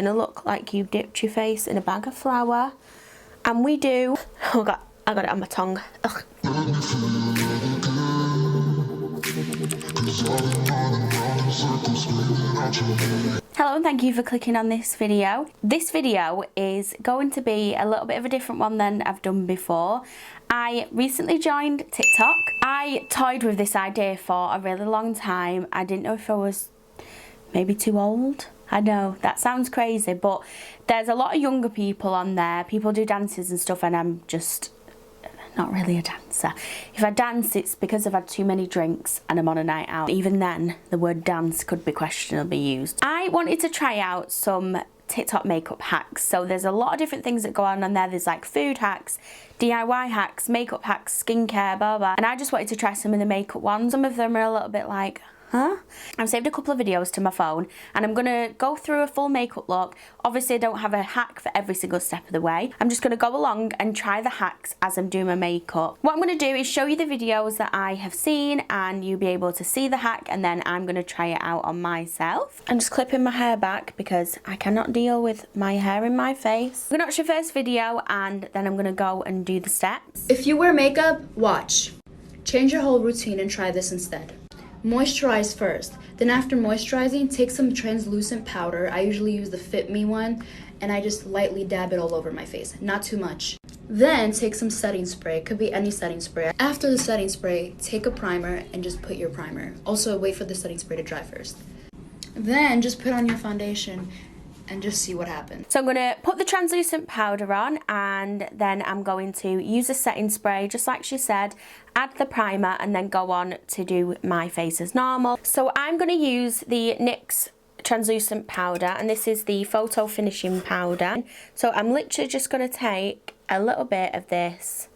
gonna look like you dipped your face in a bag of flour. And we do, oh god, I got it on my tongue. Ugh. Hello and thank you for clicking on this video. This video is going to be a little bit of a different one than I've done before. I recently joined TikTok. I toyed with this idea for a really long time. I didn't know if I was maybe too old. I know that sounds crazy, but there's a lot of younger people on there. People do dances and stuff, and I'm just not really a dancer. If I dance, it's because I've had too many drinks and I'm on a night out. Even then, the word dance could be questionably used. I wanted to try out some TikTok makeup hacks. So there's a lot of different things that go on there. There's like food hacks, DIY hacks, makeup hacks, skincare, blah, blah. And I just wanted to try some of the makeup ones. Some of them are a little bit like, huh? I've saved a couple of videos to my phone and I'm gonna go through a full makeup look. Obviously I don't have a hack for every single step of the way. I'm just gonna go along and try the hacks as I'm doing my makeup. What I'm gonna do is show you the videos that I have seen and you'll be able to see the hack, and then I'm gonna try it out on myself. I'm just clipping my hair back because I cannot deal with my hair in my face. I'm gonna watch the first video and then I'm gonna go and do the steps. If you wear makeup, watch. Change your whole routine and try this instead. Moisturize first, then after moisturizing, take some translucent powder. I usually use the Fit Me one, and I just lightly dab it all over my face, not too much. Then take some setting spray, could be any setting spray. After the setting spray, take a primer and just put your primer. Also wait for the setting spray to dry first. Then just put on your foundation and just see what happens. So I'm gonna put the translucent powder on, and then I'm going to use a setting spray, just like she said, add the primer, and then go on to do my face as normal. So I'm gonna use the NYX translucent powder, and this is the photo finishing powder. So I'm literally just gonna take a little bit of this,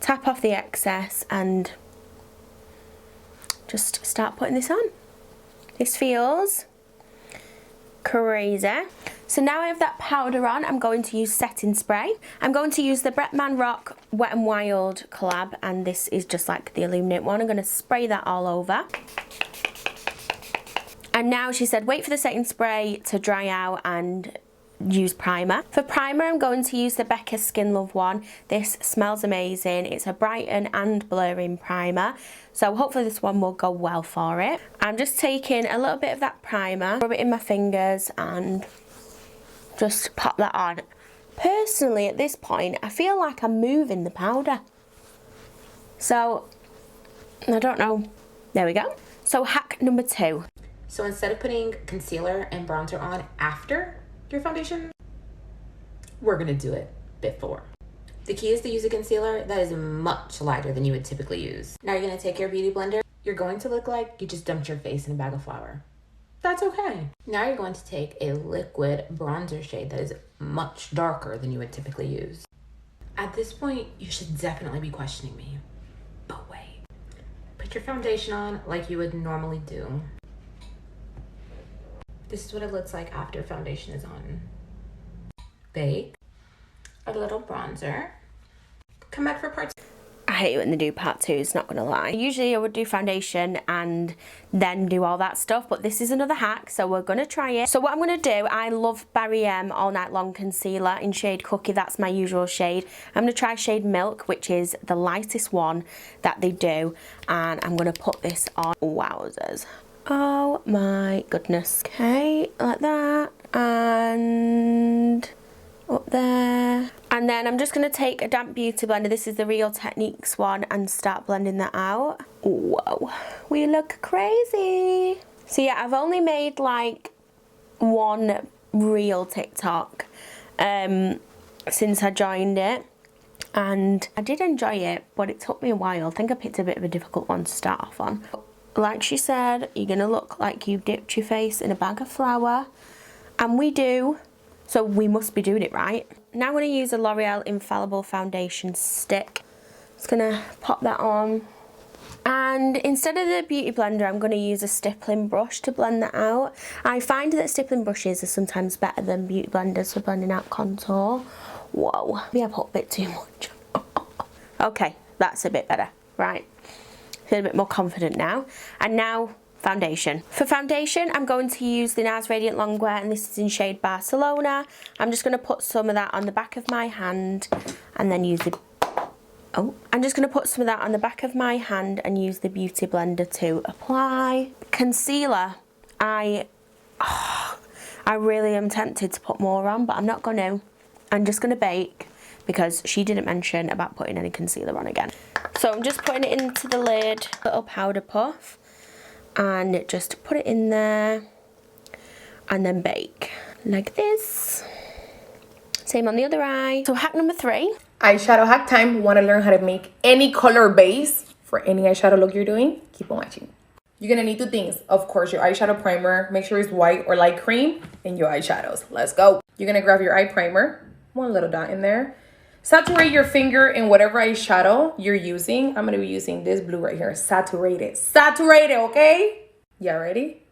tap off the excess, and just start putting this on. This feels crazy. So now I have that powder on, I'm going to use setting spray. I'm going to use the Bretman Rock Wet n Wild collab, and this is just like the Illuminate one. I'm going to spray that all over. And now she said wait for the setting spray to dry out and use primer. For primer, I'm going to use the Becca Skin Love one. This smells amazing. It's a brighten and blurring primer, so hopefully this one will go well for it. I'm just taking a little bit of that primer, rub it in my fingers and just pop that on. Personally, at this point, I feel like I'm moving the powder, so I don't know. There we go. So hack number 2. So instead of putting concealer and bronzer on after your foundation, we're gonna do it before. The key is to use a concealer that is much lighter than you would typically use. Now you're gonna take your beauty blender. You're going to look like you just dumped your face in a bag of flour. That's okay. Now you're going to take a liquid bronzer shade that is much darker than you would typically use. At this point, you should definitely be questioning me, but wait. Put your foundation on like you would normally do. This is what it looks like after foundation is on. Bake a little bronzer. Come back for part 2. I hate when they do part 2s, not gonna lie. Usually I would do foundation and then do all that stuff, but this is another hack, so we're gonna try it. So what I'm gonna do, I love Barry M All Night Long Concealer in shade Cookie. That's my usual shade. I'm gonna try shade Milk, which is the lightest one that they do, and I'm gonna put this on. Wowzers. Oh my goodness. Okay, like that, and up there. And then I'm just going to take a damp beauty blender. This is the Real Techniques one, and start blending that out. Whoa, we look crazy. So yeah, I've only made like one real TikTok since I joined it, and I did enjoy it, but it took me a while. I think I picked a bit of a difficult one to start off on. Like she said, you're gonna look like you dipped your face in a bag of flour, and we do, so we must be doing it right. Now I'm gonna use a L'Oreal Infallible Foundation Stick. Just gonna pop that on, and instead of the beauty blender, I'm gonna use a stippling brush to blend that out. I find that stippling brushes are sometimes better than beauty blenders for blending out contour. Whoa, maybe I put a bit too much. Okay, that's a bit better, right? Feel a bit more confident now. And now foundation. For foundation, I'm going to use the NARS Radiant Longwear, and this is in shade Barcelona. I'm just going to put some of that on the back of my hand and then use the... Oh, I'm just going to put some of that on the back of my hand and use the Beauty Blender to apply. Concealer, I really am tempted to put more on, but I'm not going to. I'm just going to bake because she didn't mention about putting any concealer on again. So I'm just putting it into the lid, little powder puff, and just put it in there and then bake like this. Same on the other eye. So hack number 3. Eyeshadow hack time. Want to learn how to make any color base for any eyeshadow look you're doing? Keep on watching. You're going to need 2 things. Of course, your eyeshadow primer. Make sure it's white or light cream. And your eyeshadows. Let's go. You're going to grab your eye primer. 1 little dot in there. Saturate your finger in whatever eyeshadow you're using. I'm going to be using this blue right here. Saturate it. Saturate it, okay? Y'all ready?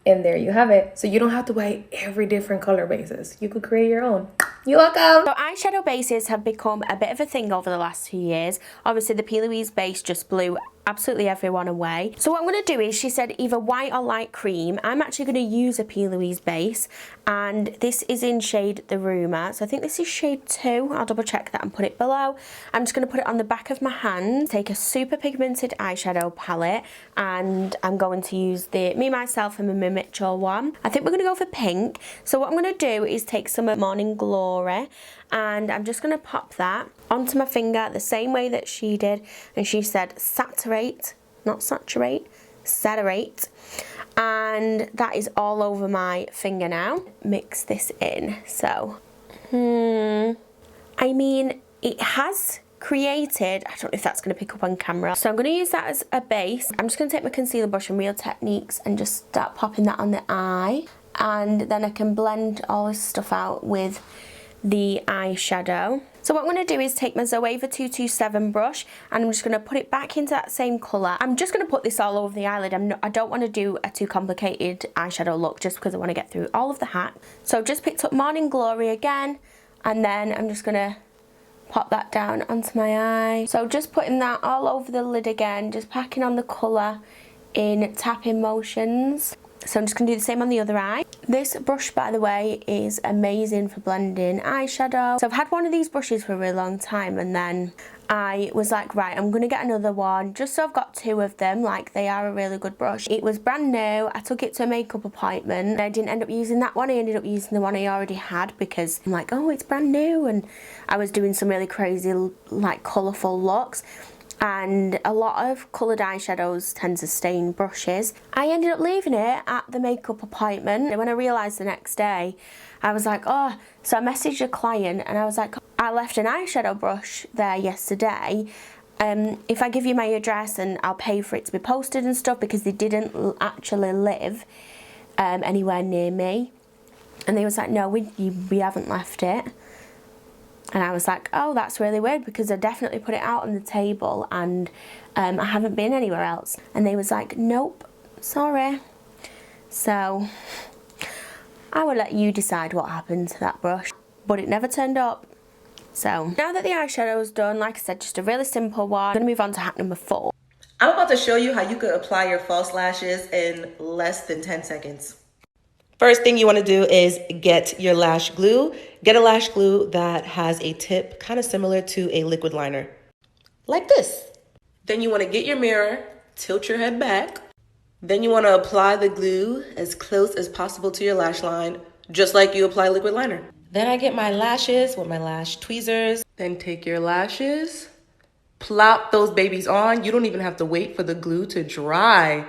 And there you have it. So you don't have to buy every different color bases. You could create your own. You're welcome. So eyeshadow bases have become a bit of a thing over the last few years. Obviously the P. Louise base just blew absolutely everyone away. So what I'm going to do is, she said either white or light cream. I'm actually going to use a P. Louise base, and this is in shade The Rumour. So I think this is shade 2. I'll double check that and put it below. I'm just going to put it on the back of my hand, take a super pigmented eyeshadow palette, and I'm going to use the Me, Myself and Mimi Mitchell one. I think we're going to go for pink. So what I'm going to do is take some of Morning Glory, and I'm just going to pop that onto my finger the same way that she did, and she said saturate, not saturate, saturate, and that is all over my finger now. Mix this in. So I mean, it has created, I don't know if that's going to pick up on camera, so I'm going to use that as a base. I'm just going to take my concealer brush and Real Techniques and just start popping that on the eye, and then I can blend all this stuff out with the eyeshadow. So what I'm going to do is take my Zoeva 227 brush, and I'm just going to put it back into that same colour. I'm just going to put this all over the eyelid. I don't want to do a too complicated eyeshadow look, just because I want to get through all of the hat. So I've just picked up Morning Glory again, and then I'm just going to pop that down onto my eye. So just putting that all over the lid again, just packing on the colour in tapping motions. So I'm just going to do the same on the other eye. This brush, by the way, is amazing for blending eyeshadow. So I've had one of these brushes for a really long time, and then I was like, right, I'm going to get another one, just so I've got 2 of them. Like, they are a really good brush. It was brand new. I took it to a makeup appointment. I didn't end up using that one. I ended up using the one I already had, because I'm like, oh, it's brand new. And I was doing some really crazy, like, colourful looks. And a lot of coloured eyeshadows tend to stain brushes. I ended up leaving it at the makeup appointment, and when I realised the next day, I was like, oh, so I messaged a client and I was like, I left an eyeshadow brush there yesterday. If I give you my address, and I'll pay for it to be posted and stuff, because they didn't actually live anywhere near me. And they was like, no, we haven't left it. And I was like, oh, that's really weird, because I definitely put it out on the table, and I haven't been anywhere else. And they was like, nope, sorry. So I will let you decide what happened to that brush, but it never turned up. So now that the eyeshadow's done, like I said, just a really simple one, I'm going to move on to hack number 4. I'm about to show you how you could apply your false lashes in less than 10 seconds. First thing you want to do is get your lash glue. Get a lash glue that has a tip kind of similar to a liquid liner, like this. Then you want to get your mirror, tilt your head back. Then you want to apply the glue as close as possible to your lash line, just like you apply liquid liner. Then I get my lashes with my lash tweezers. Then take your lashes, plop those babies on. You don't even have to wait for the glue to dry.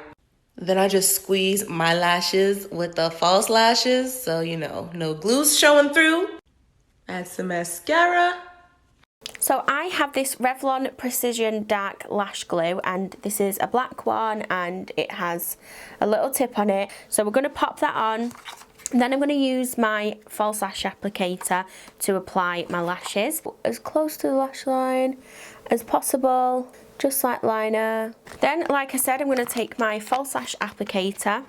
Then I just squeeze my lashes with the false lashes, so you know, no glue's showing through. Add some mascara. So I have this Revlon Precision Dark Lash Glue, and this is a black one, and it has a little tip on it. So we're going to pop that on. And then I'm going to use my false lash applicator to apply my lashes as close to the lash line as possible, just like liner. Then, like I said, I'm going to take my false lash applicator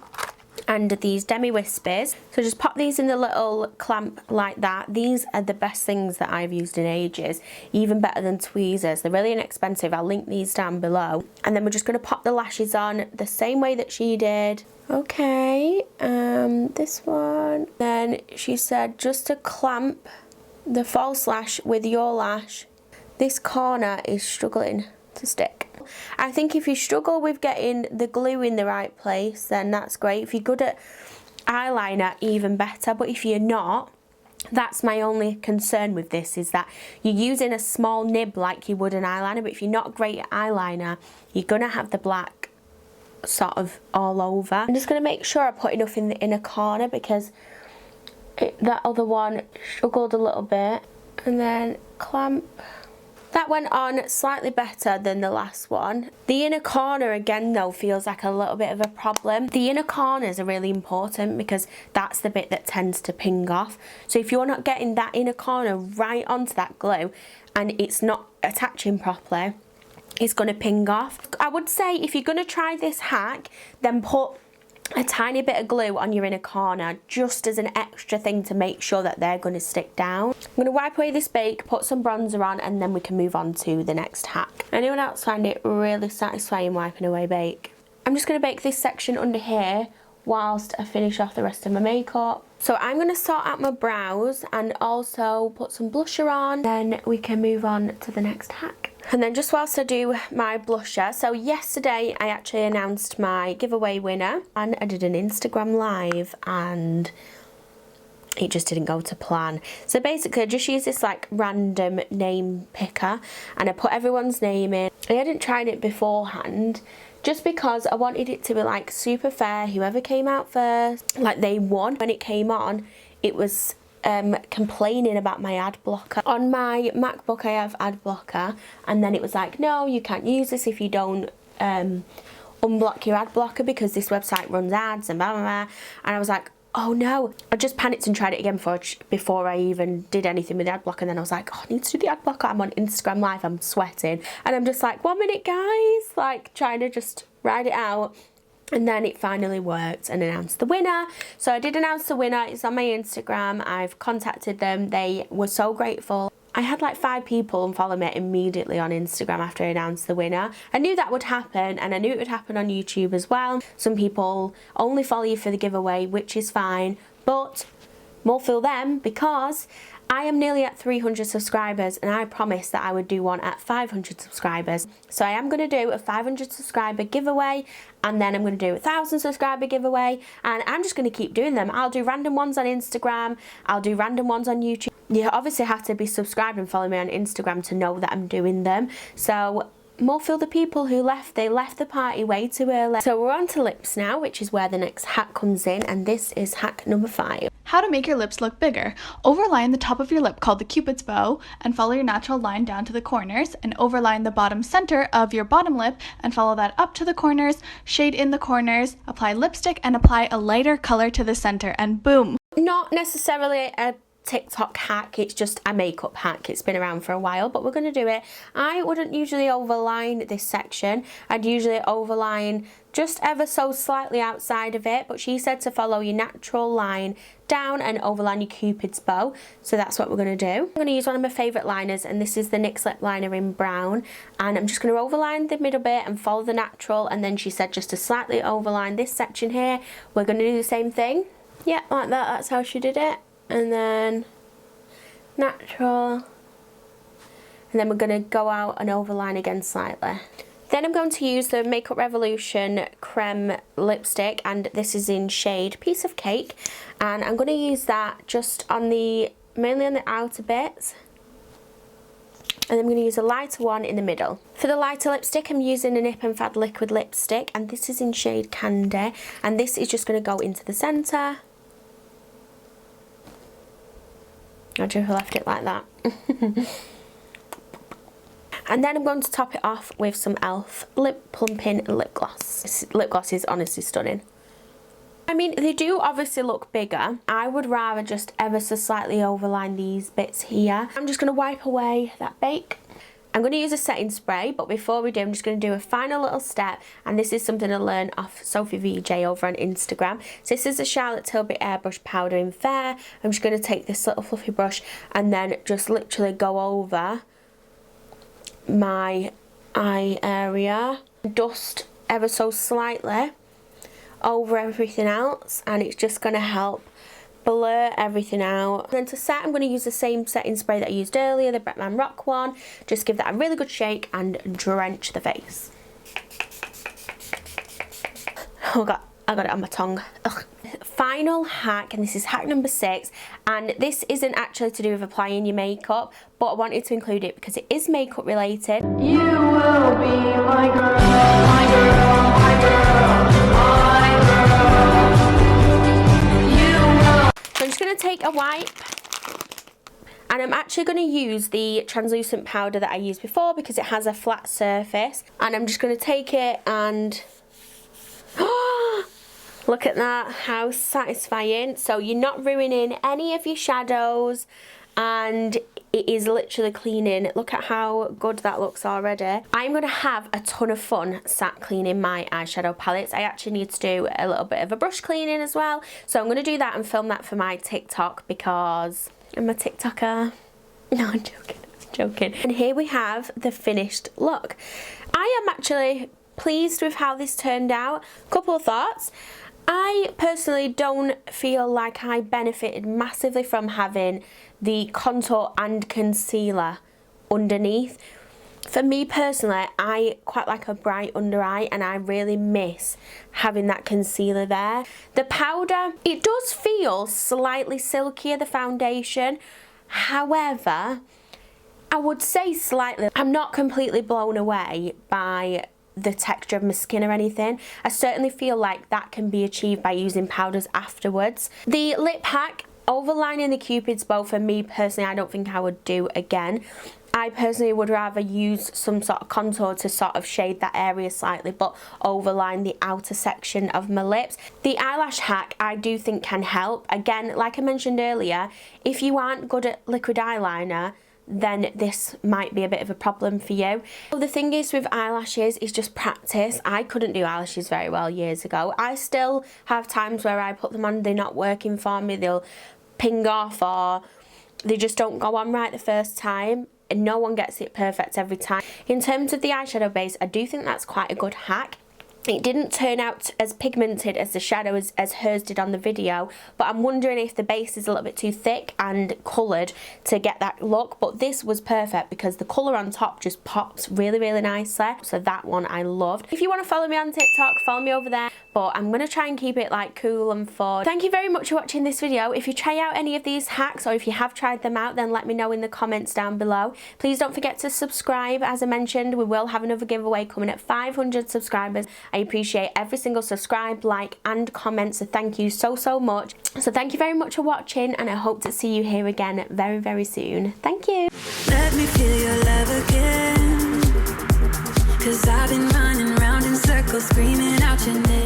and these Demi Wispers. So just pop these in the little clamp like that. These are the best things that I've used in ages, even better than tweezers. They're really inexpensive. I'll link these down below. And then we're just going to pop the lashes on the same way that she did. Okay, this one. Then she said just to clamp the false lash with your lash. This corner is struggling to stick. I think if you struggle with getting the glue in the right place, then that's great. If you're good at eyeliner, even better. But if you're not, that's my only concern with this, is that you're using a small nib like you would an eyeliner, but if you're not great at eyeliner, you're gonna have the black sort of all over. I'm just gonna make sure I put enough in the inner corner, because that other one struggled a little bit. And then clamp. That went on slightly better than the last one. The inner corner again though feels like a little bit of a problem. The inner corners are really important because that's the bit that tends to ping off. So if you're not getting that inner corner right onto that glue and it's not attaching properly, it's going to ping off. I would say if you're going to try this hack, then put a tiny bit of glue on your inner corner just as an extra thing to make sure that they're going to stick down. I'm going to wipe away this bake, put some bronzer on, and then we can move on to the next hack. Anyone else find it really satisfying wiping away bake? I'm just going to bake this section under here whilst I finish off the rest of my makeup. So I'm going to sort out my brows and also put some blusher on, then we can move on to the next hack. And then just whilst I do my blusher, so yesterday I actually announced my giveaway winner and I did an Instagram live and it just didn't go to plan. So basically I just used this like random name picker and I put everyone's name in. I hadn't tried it beforehand just because I wanted it to be like super fair. Whoever came out first, like they won. When it came on, it was complaining about my ad blocker. On my MacBook I have ad blocker, and then it was like, no, you can't use this if you don't unblock your ad blocker because this website runs ads and blah blah blah. And I was like, oh no. I just panicked and tried it again before I even did anything with the ad blocker, and then I was like, oh, I need to do the ad blocker. I'm on Instagram live, I'm sweating, and I'm just like, 1 minute guys, like trying to just ride it out. And then it finally worked and announced the winner. So I did announce the winner. It's on my Instagram. I've contacted them. They were so grateful. I had like 5 people unfollow me immediately on Instagram after I announced the winner. I knew that would happen, and I knew it would happen on YouTube as well. Some people only follow you for the giveaway, which is fine, but more for them because I am nearly at 300 subscribers and I promised that I would do one at 500 subscribers. So I am going to do a 500 subscriber giveaway, and then I'm going to do a 1,000 subscriber giveaway, and I'm just going to keep doing them. I'll do random ones on Instagram, I'll do random ones on YouTube. You obviously have to be subscribed and follow me on Instagram to know that I'm doing them. So more for the people who left, they left the party way too early. So we're on to lips now, which is where the next hack comes in, and this is hack number 5. How to make your lips look bigger. Overline the top of your lip called the Cupid's bow and follow your natural line down to the corners, and overline the bottom center of your bottom lip and follow that up to the corners, shade in the corners, apply lipstick and apply a lighter color to the center, and boom. Not necessarily a TikTok hack, it's just a makeup hack. It's been around for a while, but we're going to do it. I wouldn't usually overline this section. I'd usually overline just ever so slightly outside of it, but she said to follow your natural line down and overline your Cupid's bow, so that's what we're going to do. I'm going to use one of my favourite liners, and this is the NYX lip liner in brown, and I'm just going to overline the middle bit and follow the natural, and then she said just to slightly overline this section here. We're going to do the same thing. Yeah, like that, that's how she did it. And then natural, and then we're going to go out and overline again slightly. Then I'm going to use the Makeup Revolution creme lipstick, and this is in shade Piece of Cake, and I'm going to use that just on mainly on the outer bits, and then I'm going to use a lighter one in the middle. For the lighter lipstick I'm using a Nip and Fad liquid lipstick, and this is in shade Candy, and this is just going to go into the centre. I just left it like that. And then I'm going to top it off with some e.l.f. lip plumping lip gloss. This lip gloss is honestly stunning. I mean, they do obviously look bigger. I would rather just ever so slightly overline these bits here. I'm just going to wipe away that bake. I'm going to use a setting spray, but before we do, I'm just going to do a final little step, and this is something I learned off Sophie VJ over on Instagram. So this is the Charlotte Tilbury Airbrush Powder in Fair. I'm just going to take this little fluffy brush and then just literally go over my eye area, dust ever so slightly over everything else, and it's just going to help blur everything out. And then to set, I'm going to use the same setting spray that I used earlier, the Bretman Rock one. Just give that a really good shake and drench the face. Oh god, I got it on my tongue. Ugh. Final hack, and this is hack number 6, and this isn't actually to do with applying your makeup, but I wanted to include it because it is makeup related. You will be my girl, my girl, my girl, my girl. You will. So I'm just going to take a wipe, and I'm actually going to use the translucent powder that I used before because it has a flat surface, and I'm just going to take it and look at that, how satisfying. So you're not ruining any of your shadows, and it is literally cleaning. Look at how good that looks already. I'm going to have a ton of fun sat cleaning my eyeshadow palettes. I actually need to do a little bit of a brush cleaning as well, so I'm going to do that and film that for my TikTok because I'm a TikToker. No, I'm joking. And here we have the finished look. I am actually pleased with how this turned out. Couple of thoughts. I personally don't feel like I benefited massively from having the contour and concealer underneath. For me personally, I quite like a bright under eye, and I really miss having that concealer there. The powder, it does feel slightly silkier, the foundation. However, I would say slightly. I'm not completely blown away by the texture of my skin or anything. I certainly feel like that can be achieved by using powders afterwards. The lip pack, overlining the Cupid's bow, for me personally, I don't think I would do again. I personally would rather use some sort of contour to sort of shade that area slightly, but overline the outer section of my lips. The eyelash hack I do think can help. Again, like I mentioned earlier, if you aren't good at liquid eyeliner, then this might be a bit of a problem for you. So the thing is with eyelashes is just practice. I couldn't do eyelashes very well years ago. I still have times where I put them on, they're not working for me, they'll ping off or they just don't go on right the first time, and no one gets it perfect every time. In terms of the eyeshadow base, I do think that's quite a good hack. It didn't turn out as pigmented as the shadow as hers did on the video, but I'm wondering if the base is a little bit too thick and coloured to get that look, but this was perfect because the colour on top just pops really, really nicely. So that one I loved. If you want to follow me on TikTok, follow me over there, but I'm going to try and keep it like cool and fun. Thank you very much for watching this video. If you try out any of these hacks, or if you have tried them out, then let me know in the comments down below. Please don't forget to subscribe. As I mentioned, we will have another giveaway coming at 500 subscribers. I appreciate every single subscribe, like and comment, so thank you so much. So thank you very much for watching, and I hope to see you here again very, very soon. Thank you. Let me feel your love again, 'cause I've been running round in circles screaming out your name.